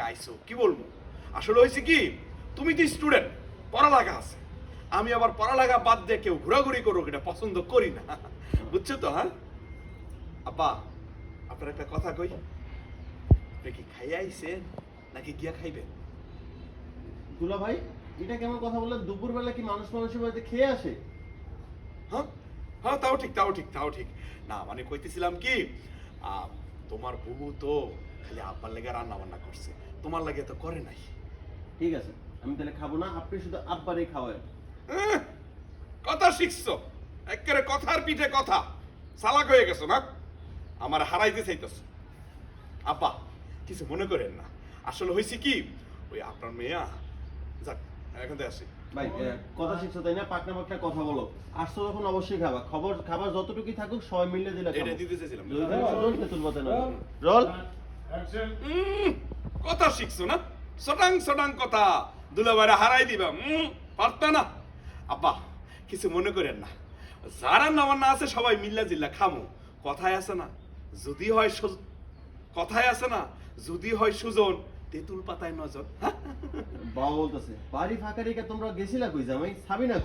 আইছো কি বলবো আসলে হয়েছে কি তুমি তো স্টুডেন্ট পড়ালেখা আছে আমি আবার পড়ালেখা বাদ দিয়ে কেউ ঘোরাঘুরি করুক এটা পছন্দ করি না বুঝছো তো হ্যাঁ আব্বা আপনার একটা কথা কই আপনি কি খাইয়া আইছেন নাকি গিয়া খাইবেন দুলা ভাই এটা কেমন কথা বললেন? দুপুরবেলা কি মানুষ মানুষের বাড়িতে খেয়ে আসে? হ্যাঁ হ্যাঁ তাও ঠিক তাও ঠিক তাও ঠিক না মানে কইতেছিলাম কি তোমার বুবু তো খালি আব্বার লেগে রান্না বান্না করছে তোমার লাগে তো করে নাই ঠিক আছে, আমি তাহলে খাবো না, আপনি শুধু আব্বারই খাওয়ান। আহ, কথা শিখছো একেবারে কথার পিঠে কথা চালাক হয়ে গেছো না আমার হারাইতে চাইতেছো আব্বা কিছু মনে করেন না আসলে হয়েছে কি ওই আপনার মেয়া যাক এখান থেকে আসি ভাই কথা শিখছো তাই না? পাকনা পাকনা কথা বলো। আসছো যখন অবশ্যই খাবা, খাবার যতটুকুই থাকুক সবাই মিলে দিলে এটা দিতে চাইছিলাম রোল। কথা শিখছো না সটাং সটাং কথা দুলাভাইরা হারাই দিবা পারতা না আব্বা কিছু মনে করেন না যারা নামার না আছে সবাই মিল্লা জিল্লা খামো কথায় আছে না যদি হয় কথায় আছে না যদি হয় সুজন তেঁতুল পাতায় নজর বাবা বলতেছে বাড়ি ফাঁকা রেখে তোমরা গেছিলা কই জামাই? সাবিনা কই?